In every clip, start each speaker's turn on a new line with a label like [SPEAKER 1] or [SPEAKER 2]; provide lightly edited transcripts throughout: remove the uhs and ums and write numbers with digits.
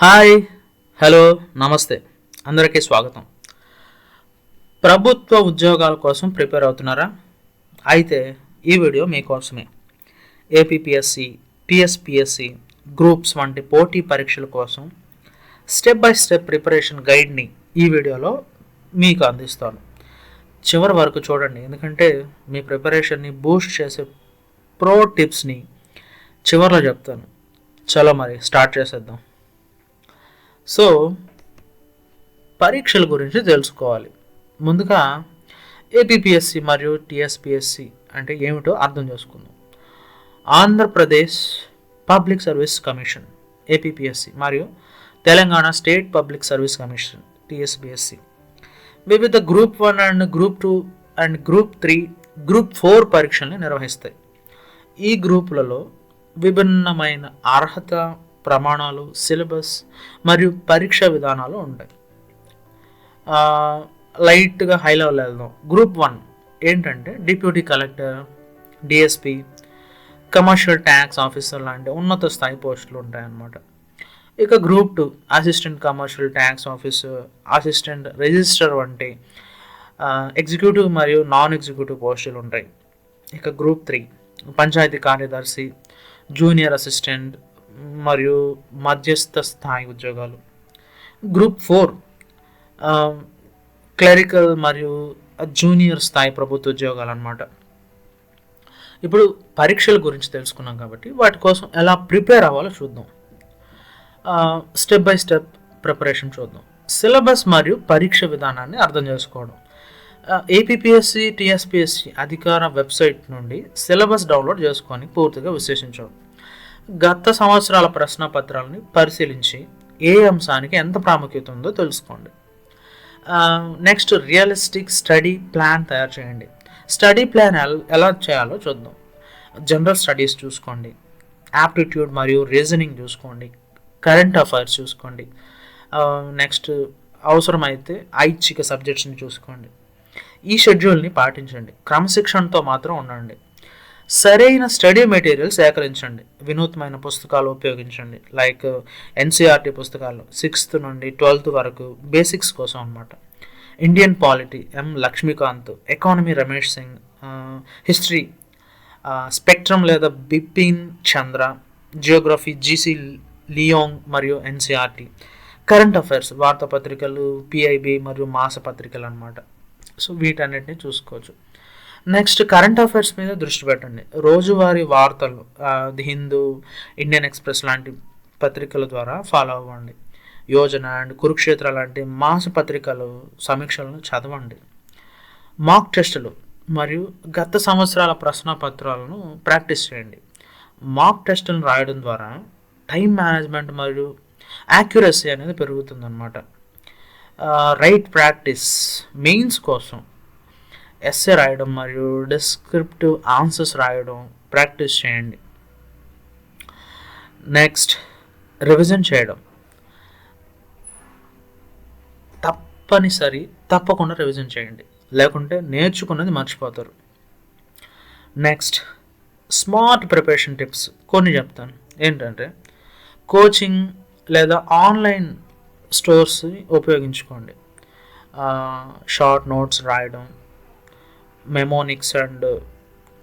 [SPEAKER 1] Hi, hello, నమస్తే. అందరికీ స్వాగతం. ప్రభుత్వ ఉద్యోగాల కోసం ప్రిపేర్ అవుతున్నారా? అయితే ఈ వీడియో మీకోసమే. ఏపీపీఎస్సి, టీఎస్పీఎస్సి, గ్రూప్స్ వంటి పోటీ పరీక్షల కోసం స్టెప్ బై స్టెప్ ప్రిపరేషన్ గైడ్ని ఈ వీడియోలో మీకు అందిస్తాను. చివరి వరకు చూడండి, ఎందుకంటే మీ ప్రిపరేషన్ని బూస్ట్ చేసే ప్రో టిప్స్ని చివరిలో చెప్తాను. చలో మరి స్టార్ట్ చేసేద్దాం. సో పరీక్షల గురించి తెలుసుకోవాలి. ముందుగా ఏపీపీఎస్సి మరియు టీఎస్పీఎస్సి అంటే ఏమిటో అర్థం చేసుకుందాం. Andhra Pradesh public service commission APPSC మరియు Telangana state public service commission TSPSC వివిధ group 1 and group 2 and group 3, group 4 పరీక్షల్ని నిర్వహిస్తాయి. ఈ గ్రూపులలో విభిన్నమైన అర్హత ప్రమాణాలు, సిలబస్ మరియు పరీక్షా విధానాలు ఉంటాయి. లైట్గా హై లెవెల్ వెళ్దాం. గ్రూప్ 1 ఏంటంటే deputy collector, DSP, commercial tax officer లాంటి ఉన్నత స్థాయి పోస్టులు ఉంటాయన్నమాట. ఇక group 2 assistant commercial tax officer, assistant register వంటి ఎగ్జిక్యూటివ్ మరియు నాన్ ఎగ్జిక్యూటివ్ పోస్టులు ఉంటాయి. ఇక గ్రూప్ 3 పంచాయతీ కార్యదర్శి, జూనియర్ అసిస్టెంట్ మరియు మధ్యస్థ స్థాయి ఉద్యోగాలు. గ్రూప్ 4 క్లరికల్ మరియు జూనియర్ స్థాయి ప్రభుత్వ ఉద్యోగాలు అన్నమాట. ఇప్పుడు పరీక్షల గురించి తెలుసుకున్నాం కాబట్టి వాటి కోసం ఎలా ప్రిపేర్ అవ్వాలో చూద్దాం. స్టెప్ బై స్టెప్ ప్రిపరేషన్ చూద్దాం. సిలబస్ మరియు పరీక్ష విధానాన్ని అర్థం చేసుకోవడం. ఏపీపీఎస్సి, టీఎస్పీఎస్సి అధికార వెబ్సైట్ నుండి సిలబస్ డౌన్లోడ్ చేసుకొని పూర్తిగా విశ్లేషించడం. గత సంవత్సరాల ప్రశ్నపత్రాలని పరిశీలించి ఏ అంశానికి ఎంత ప్రాముఖ్యత ఉందో తెలుసుకోండి. నెక్స్ట్ రియలిస్టిక్ స్టడీ ప్లాన్ తయారు చేయండి. స్టడీ ప్లాన్ ఎలా చేయాలో చూద్దాం. జనరల్ స్టడీస్ చూసుకోండి, యాప్టిట్యూడ్ మరియు రీజనింగ్ చూసుకోండి, కరెంట్ అఫైర్స్ చూసుకోండి. నెక్స్ట్ అవసరమైతే ఐచ్ఛిక సబ్జెక్ట్స్ని చూసుకోండి. ఈ షెడ్యూల్ని పాటించండి. క్రమశిక్షణతో మాత్రం ఉండండి. సరైన స్టడీ మెటీరియల్ సేకరించండి. వినూత్నమైన పుస్తకాలు ఉపయోగించండి. లైక్ ఎన్సీఆర్టీ పుస్తకాలు 6th నుండి 12th వరకు బేసిక్స్ కోసం అన్నమాట. Indian polity Laxmikanth, economy Ramesh Singh, history spectrum లేదా Bipin Chandra, geography GC Leong మరియు ఎన్సీఆర్టీ, కరెంట్ అఫైర్స్ వార్తాపత్రికలు, పిఐబి మరియు మాసపత్రికలు అన్నమాట. సో వీటన్నిటిని చూసుకోవచ్చు. నెక్స్ట్ కరెంట్ అఫైర్స్ మీద దృష్టి పెట్టండి. రోజువారీ వార్తలు ది హిందూ, ఇండియన్ ఎక్స్ప్రెస్ లాంటి పత్రికల ద్వారా ఫాలో అవ్వండి. యోజన అండ్ కురుక్షేత్ర లాంటి మాసపత్రికలు సమీక్షలను చదవండి. మాక్ టెస్టులు మరియు గత సంవత్సరాల ప్రశ్నపత్రాలను ప్రాక్టీస్ చేయండి. మాక్ టెస్టులను రాయడం ద్వారా టైం మేనేజ్మెంట్ మరియు యాక్యురసీ అనేది పెరుగుతుందన్నమాట. రైట్ ప్రాక్టీస్ మెయిన్స్ కోసం ఎస్సే రాయడం మరియు డిస్క్రిప్టివ్ ఆన్సర్స్ రాయడం ప్రాక్టీస్ చేయండి. నెక్స్ట్ రివిజన్ చేయడం. తప్పకుండా రివిజన్ చేయండి, లేకుంటే నేర్చుకున్నది మర్చిపోతారు. నెక్స్ట్ స్మార్ట్ ప్రిపరేషన్ టిప్స్ కొన్ని చెప్తాను. ఏంటంటే కోచింగ్ లేదా ఆన్లైన్ స్టోర్స్ ఉపయోగించుకోండి. షార్ట్ నోట్స్ రాయడం, మెమోనిక్స్ అండ్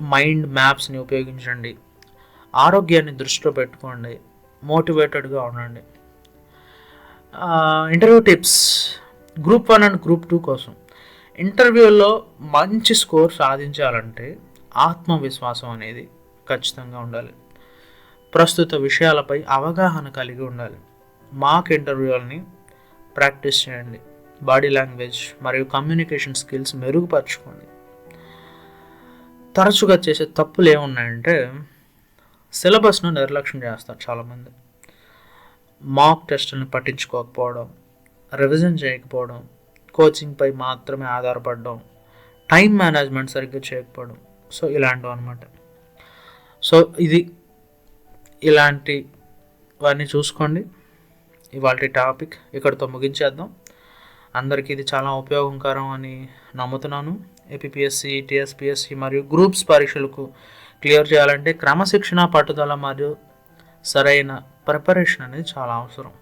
[SPEAKER 1] మైండ్ మ్యాప్స్ని ఉపయోగించండి. ఆరోగ్యాన్ని దృష్టిలో పెట్టుకోండి. మోటివేటెడ్గా ఉండండి. Interview tips. Group 1 and group 2 కోసం ఇంటర్వ్యూలో మంచి స్కోర్ సాధించాలంటే ఆత్మవిశ్వాసం అనేది ఖచ్చితంగా ఉండాలి. ప్రస్తుత విషయాలపై అవగాహన కలిగి ఉండాలి. మాక్ ఇంటర్వ్యూలని ప్రాక్టీస్ చేయండి. బాడీ లాంగ్వేజ్ మరియు కమ్యూనికేషన్ స్కిల్స్ మెరుగుపరచుకోండి. తరచుగా చేసే తప్పులు ఏమున్నాయంటే సిలబస్ను నిర్లక్ష్యం చేస్తారు చాలామంది. మాక్ టెస్టులను పట్టించుకోకపోవడం, రివిజన్ చేయకపోవడం, కోచింగ్పై మాత్రమే ఆధారపడడం, టైం మేనేజ్మెంట్ సరిగ్గా చేయకపోవడం. సో ఇలాంటివి అనమాట. సో ఇలాంటివన్నీ చూసుకోండి. ఇవాళ టాపిక్ ఇక్కడితో ముగించేద్దాం. అందరికీ ఇది చాలా ఉపయోగకరం అని నమ్ముతున్నాను. ఏపీపీఎస్సి, టీఎస్పీఎస్సి మరియు గ్రూప్స్ పరీక్షలకు క్లియర్ చేయాలంటే క్రమశిక్షణ, పట్టుదల మరియు సరైన ప్రిపరేషన్ అనేది చాలా అవసరం.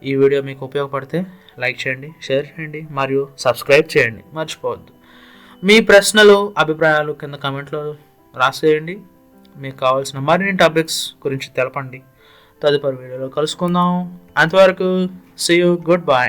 [SPEAKER 1] ఈ వీడియో మీకు ఉపయోగపడితే లైక్ చేయండి, షేర్ చేయండి మరియు సబ్స్క్రైబ్ చేయండి, మర్చిపోవద్దు. మీ ప్రశ్నలు, అభిప్రాయాలు కింద కామెంట్లో రాసేయండి. మీకు కావాల్సిన మరిన్ని టాపిక్స్ గురించి తెలపండి. తదుపరి వీడియోలో కలుసుకుందాం. అంతవరకు సీ యూ, గుడ్ బై.